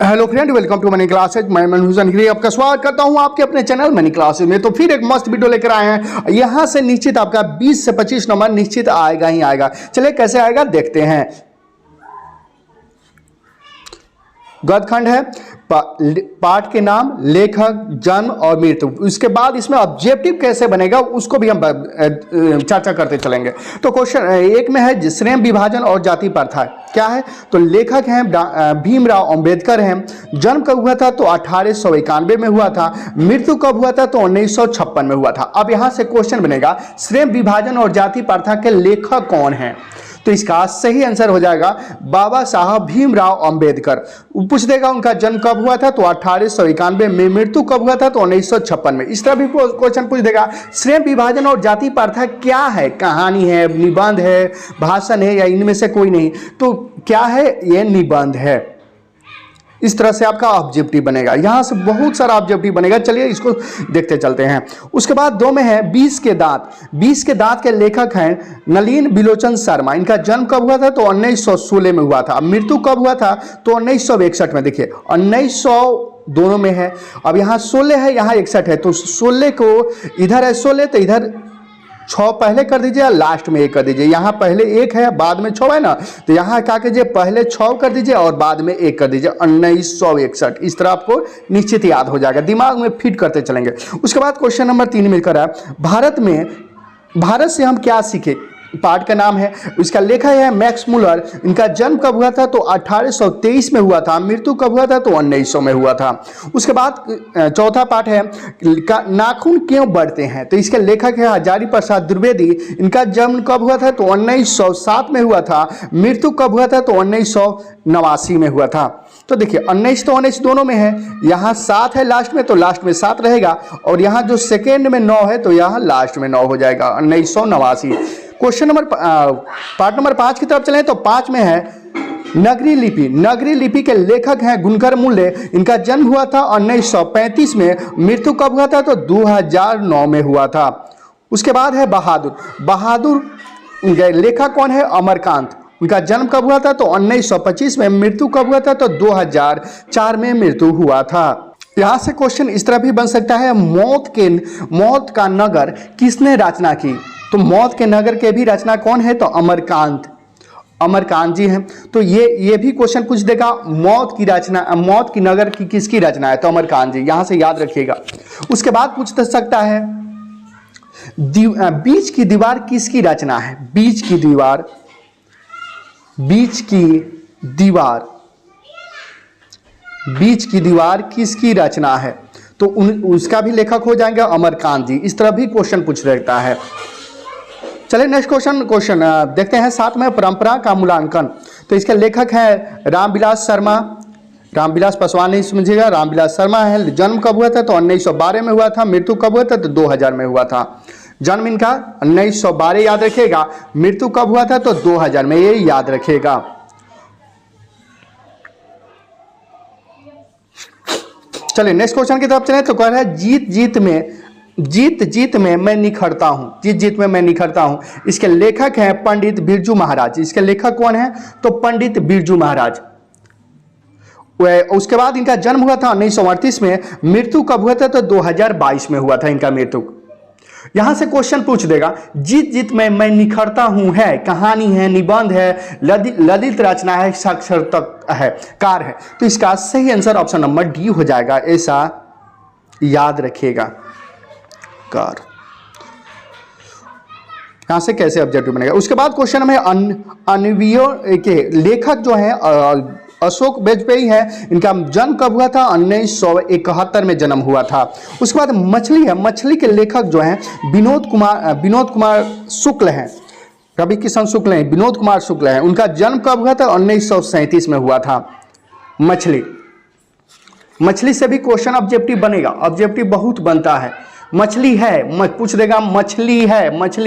Hello friend, welcome to money classes. मैं मनोज गिरी आपका स्वागत करता हूं आपके अपने चैनल मनी क्लासेज में। तो फिर एक मस्त वीडियो लेकर आए हैं। यहां से निश्चित आपका 20 से 25 नंबर निश्चित आएगा ही आएगा। चलिए कैसे आएगा देखते हैं। गद्यखंड है, पाठ के नाम, लेखक, जन्म और मृत्यु। उसके बाद इसमें ऑब्जेक्टिव कैसे बनेगा उसको भी हम चर्चा करते चलेंगे। तो क्वेश्चन एक में है श्रेणी विभाजन और जाति प्रथा क्या है। तो लेखक हैं भीमराव अंबेडकर हैं। जन्म कब हुआ था तो 1891 में हुआ था। मृत्यु कब हुआ था तो 1956 में हुआ था। अब यहां से क्वेश्चन बनेगा श्रेणी विभाजन और जाति प्रथा के लेखक कौन है। तो इसका सही आंसर हो जाएगा बाबा साहब भीमराव अंबेडकर। पूछ देगा उनका जन्म कब हुआ था तो 1891 में। मृत्यु कब हुआ था तो 1956 में। इस तरह भी क्वेश्चन पूछ देगा श्रेणी विभाजन और जाति प्रथा क्या है। कहानी है, निबंध है, भाषण है या इनमें से कोई नहीं। तो क्या है, ये निबंध है। इस तरह से आपका ऑब्जेक्टिव बनेगा। यहां से बहुत सारा ऑब्जेक्टिव बनेगा। चलिए इसको देखते चलते हैं। उसके बाद दो में है 20 के दांत। 20 के दांत के लेखक हैं नलिन बिलोचन शर्मा। इनका जन्म कब हुआ था तो 1916 में हुआ था। मृत्यु कब हुआ था तो 1961 में। देखिए 1900 दोनों में है। अब यहाँ 16 है, यहाँ 61 है। तो 16 को इधर है 16 तो इधर 6 पहले कर दीजिए, लास्ट में 1 कर दीजिए। यहाँ पहले 1 है बाद में 6 है ना, तो यहाँ क्या कीजिए पहले 6 कर दीजिए और बाद में 1 कर दीजिए। 1961 इस तरह आपको निश्चित याद हो जाएगा, दिमाग में फिट करते चलेंगे। उसके बाद क्वेश्चन नंबर 3 मिलकर है भारत से हम क्या सीखे। पाठ का नाम है, इसका लेखक है मैक्स मुलर। इनका जन्म कब हुआ था तो 1823 में हुआ था। मृत्यु कब हुआ था तो 1900 में हुआ था। उसके बाद चौथा पाठ है नाखून क्यों बढ़ते हैं। तो इसके लेखक है हजारी प्रसाद द्विवेदी। इनका जन्म कब हुआ था तो 1907 में हुआ था। मृत्यु कब हुआ था तो 1989 में हुआ था। तो देखिए 19 तो 19 दोनों में है। यहाँ 7 है लास्ट में तो लास्ट में 7 रहेगा, और यहाँ जो सेकेंड में 9 है तो यहाँ लास्ट में 9 हो जाएगा। 1989। क्वेश्चन नंबर पार्ट नंबर 5 की तरफ चलें तो 5 में है नगरी लिपि। नगरी लिपि के लेखक हैं गुणकर मूल्य। इनका जन्म हुआ था 1935 में। मृत्यु कब हुआ था तो 2009 में हुआ था। उसके बाद है बहादुर। बहादुर लेखक कौन है, अमरकांत। उनका जन्म कब हुआ था तो 1925 में। मृत्यु कब हुआ था तो 2004 में मृत्यु हुआ था। यहां से क्वेश्चन इस तरह भी बन सकता है मौत का नगर किसने रचना की। तो मौत के नगर के भी रचना कौन है तो अमरकांत जी हैं। तो ये भी क्वेश्चन पूछ देगा मौत की नगर की किसकी रचना है तो अमरकांत जी, यहां से याद रखिएगा। उसके बाद पूछ सकता है बीच की दीवार किसकी रचना है। बीच की दीवार किसकी रचना है तो उसका भी लेखक हो जाएंगे अमरकांत जी। इस तरह भी क्वेश्चन पूछ रहता है। चलिए नेक्स्ट क्वेश्चन देखते हैं। 7 में परंपरा का मूल्यांकन। तो इसके लेखक हैं रामविलास शर्मा। रामविलास पासवान नहीं समझिएगा, रामविलास शर्मा है। जन्म कब हुआ था तो 1912 में हुआ था। मृत्यु कब हुआ था तो 2000 में हुआ था। जन्म इनका 1912 याद रखिएगा। मृत्यु कब हुआ था तो 2000 में, ये याद रखिएगा। चलिए नेक्स्ट क्वेश्चन की तरफ चलें तो कह रहा है जीत जीत में मैं निखरता हूं। जीत जीत में मैं निखरता हूं। इसके लेखक हैं पंडित बिरजू महाराज। इसके लेखक कौन है तो पंडित बिरजू महाराज। उसके बाद इनका जन्म हुआ था 1938 में। मृत्यु कब हुआ था तो 2022 में हुआ था इनका मृत्यु। यहां से क्वेश्चन पूछ देगा जीत जीत में मैं निखरता हूं है कहानी है, निबंध है, ललित रचना है, साक्षात्कार है, कार है। तो इसका सही आंसर ऑप्शन नंबर डी हो जाएगा, ऐसा याद रखिएगा, कार। यहां से कैसे ऑब्जेक्टिव बनेगा। उसके बाद क्वेश्चन में अनवियों के लेखक जो है अशोक वाजपेयी है। इनका जन्म कब हुआ था 1971 में जन्म हुआ था। उसके बाद मछली है। मछली के लेखक जो हैं विनोद कुमार शुक्ल हैं। रवि किशन शुक्ल हैं, विनोद कुमार शुक्ल हैं। उनका जन्म कब हुआ था 1937 में हुआ था। मछली से भी क्वेश्चन ऑब्जेक्टिव बनेगा। ऑब्जेक्टिव बहुत बनता है। मछली है पूछ देगा मछली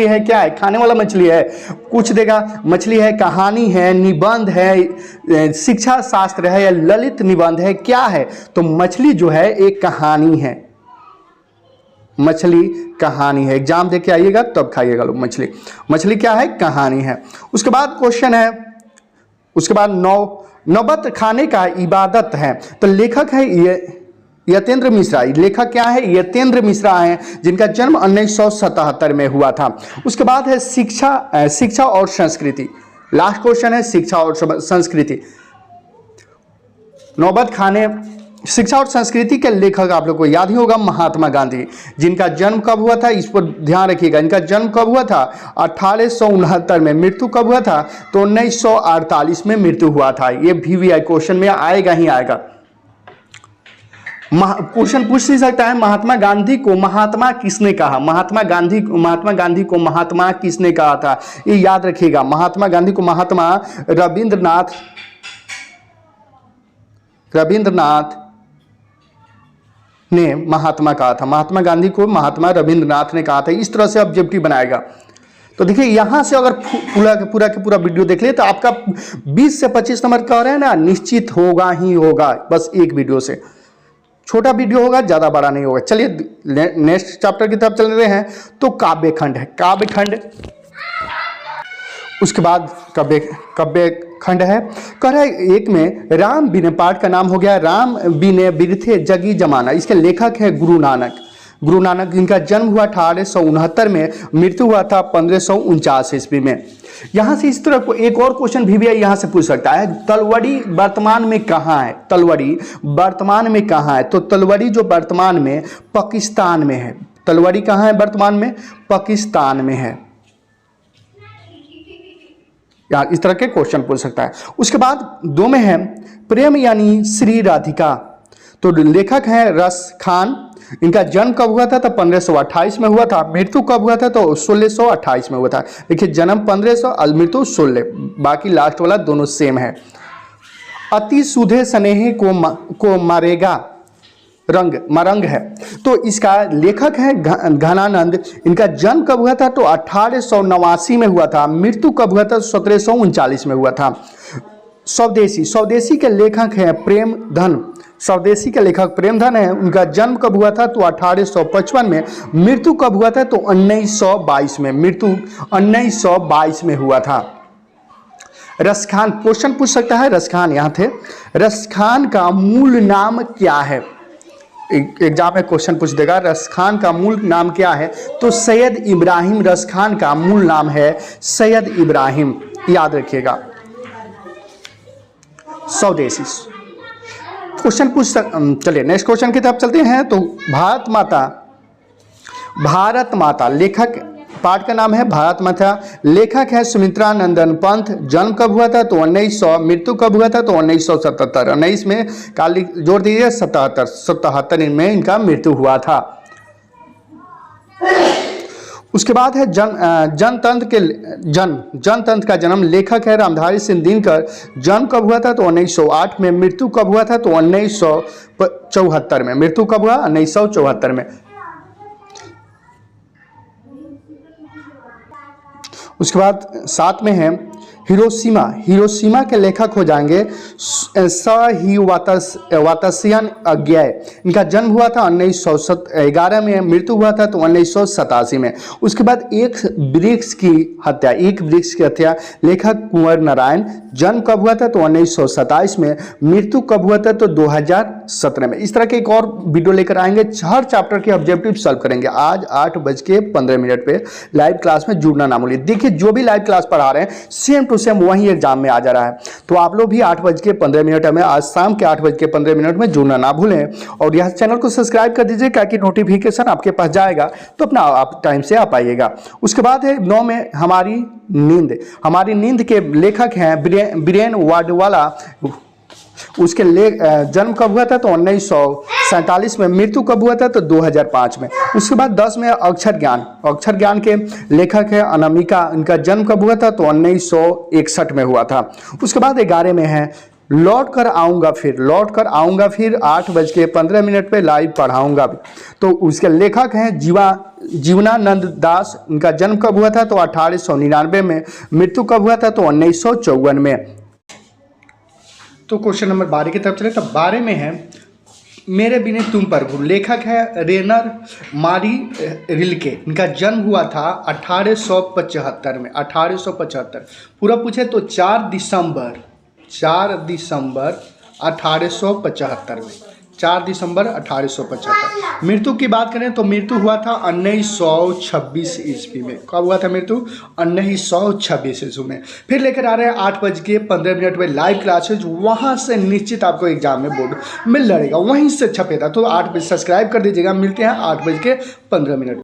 है क्या है, खाने वाला मछली है। पूछ देगा मछली है कहानी है, निबंध है, शिक्षा शास्त्र है या ललित निबंध है, क्या है। तो मछली जो है एक कहानी है। मछली कहानी है। एग्जाम दे के आइएगा तब खाइएगा लोग। मछली क्या है, कहानी है। उसके बाद क्वेश्चन है, उसके बाद नौबत खाने का इबादत है। तो लेखक है ये यतेंद्र मिश्रा। लेखक क्या है? यतेंद्र मिश्रा हैं, जिनका जन्म 1977 में हुआ था। उसके बाद है शिक्षा और संस्कृति। लास्ट क्वेश्चन है शिक्षा और संस्कृति। नौबत खाने शिक्षा और संस्कृति के लेखक आप लोग को याद ही होगा महात्मा गांधी, जिनका जन्म कब हुआ था, इस पर ध्यान रखिएगा। इनका जन्म कब हुआ था? 1869 में। मृत्यु कब हुआ था? तो 1948 में मृत्यु हुआ था। ये VVI क्वेश्चन में आएगा ही आएगा। क्वेश्चन पूछ ही सकता है, महात्मा गांधी को महात्मा किसने कहा? महात्मा गांधी को महात्मा किसने कहा था? ये याद रखिएगा। महात्मा गांधी को महात्मा रविंद्रनाथ ने महात्मा कहा था। महात्मा गांधी को महात्मा रविंद्रनाथ ने कहा था। इस तरह से ऑब्जेक्टिव बनाएगा। तो देखिए यहां से अगर पूरा वीडियो देख ले तो आपका 20 से 25 नंबर कह रहे हैं ना, निश्चित होगा ही होगा। बस एक वीडियो से, छोटा वीडियो होगा, ज्यादा बड़ा नहीं होगा। चलिए नेक्स्ट चैप्टर की तरफ चल रहे हैं। तो काव्यखंड है, काव्यखंड। उसके बाद काव्यखंड है। कह रहा है एक में राम बिने, पाठ का नाम हो गया राम बिने बिरथे जगी जमाना। इसके लेखक है गुरु नानक, जिनका जन्म हुआ 1869 में, मृत्यु हुआ था 1549 ईस्वी में। यहाँ से इस तरह को एक और क्वेश्चन भी यहाँ से पूछ सकता है, तलवड़ी वर्तमान में कहाँ है? तलवड़ी वर्तमान में कहाँ है? तो तलवड़ी जो वर्तमान में पाकिस्तान में है। तलवड़ी कहाँ है वर्तमान में? पाकिस्तान में है। यार इस तरह के क्वेश्चन पूछ सकता है। उसके बाद 2 में है प्रेम यानी श्री राधिका। तो लेखक है रस खान। इनका जन्म कब हुआ था? तो 1528 में हुआ था। मृत्यु कब हुआ था? तो 1628 में हुआ था। देखिए जन्म 1500 और मृत्यु 16, बाकी लास्ट वाला दोनों सेम है। अति सुधे स्नेह को मारेगा मरंग है। तो इसका लेखक है घनानंद। इनका जन्म कब हुआ था? तो 1889 में हुआ था। मृत्यु कब हुआ था? 1739 में हुआ था। स्वदेशी के लेखक हैं प्रेमधन। स्वदेशी के लेखक प्रेमधन है। उनका जन्म कब हुआ था? तो 1855 में। मृत्यु कब हुआ था? तो 1922 में। मृत्यु 1922 में हुआ था। रसखान क्वेश्चन पूछ सकता है। रसखान यहाँ थे। रसखान का मूल नाम क्या है? एग्जाम में क्वेश्चन पूछ देगा, रसखान का मूल नाम क्या है? तो सैयद इब्राहिम रसखान का मूल नाम है सैयद इब्राहिम, याद रखिएगा। स्वदेशी क्वेश्चन पूछ चलिए नेक्स्ट क्वेश्चन की तरफ चलते हैं। तो भारत माता लेखक, पाठ का नाम है भारत माता। लेखक है सुमित्रा नंदन पंत। जन्म कब हुआ था? तो 1900। मृत्यु कब हुआ था? तो 1977। 19 में काली जोड़ दीजिए 77 में इनका मृत्यु हुआ था। उसके बाद है जनतंत्र का जन्म। लेखक है रामधारी सिंह दिनकर। जन्म कब हुआ था? तो 1908 में। मृत्यु कब हुआ था? तो 1974 में। मृत्यु कब हुआ? 1974 में। उसके बाद 7 में है हिरोशिमा के लेखक हो जाएंगे वातासियन अज्ञाय। इनका जन्म हुआ था 1911 में। मृत्यु हुआ था तो 1987 में। उसके बाद एक वृक्ष की हत्या लेखक कुंवर नारायण। जन्म कब हुआ था? तो 1927 में। मृत्यु कब हुआ था? तो 2017 में। इस तरह के एक और वीडियो लेकर आएंगे। हर चैप्टर के ऑब्जेक्टिव सॉल्व करेंगे। आज 8:15 पे लाइव क्लास में जुड़ना ना भूलिए। देखिए जो भी लाइव क्लास पढ़ा रहे हैं सेम टू सेम वही एग्जाम में आ जा रहा है। तो आप लोग भी 8:15 में आज शाम के 8:15 में जुड़ना ना भूलें। और यह चैनल को सब्सक्राइब कर दीजिए ताकि नोटिफिकेशन आपके पास जाएगा तो अपना आप टाइम से आ पाइएगा। उसके बाद है 9 में हमारी नींद के लेखक हैं बीरेन वाडवाला। उसके जन्म कब हुआ था? तो 1947 में। मृत्यु कब हुआ था? तो 2005 में। उसके बाद 10 में अक्षर ज्ञान के लेखक है अनामिका। इनका जन्म कब हुआ था? तो 1961 में हुआ था। उसके बाद 11 में है लौट कर आऊँगा फिर 8:15 पे लाइव पढ़ाऊँगा। तो उसके लेखक हैं जीवनानंद दास। इनका जन्म कब हुआ था? तो 1899 में। मृत्यु कब हुआ था? तो 1954 में। तो क्वेश्चन नंबर 12 की तरफ चले। तो 12 में है मेरे बिने तुम पर गुरु। लेखक है रेनर मारी रिल्के। इनका जन्म हुआ था 1875 में। 1875 पूरा पूछे तो 4 4 दिसंबर 1875 में, 4 दिसंबर 1875। मृत्यु की बात करें तो मृत्यु हुआ था 1926 ईस्वी में। कब हुआ था मृत्यु? 1926 ईस्वी में। फिर लेकर आ रहे हैं 8:15 में लाइव क्लासेज, वहाँ से निश्चित आपको एग्जाम में बोर्ड मिल जाएगा, वहीं से छपेगा। तो 8 बजे सब्सक्राइब कर दीजिएगा। मिलते हैं 8:15।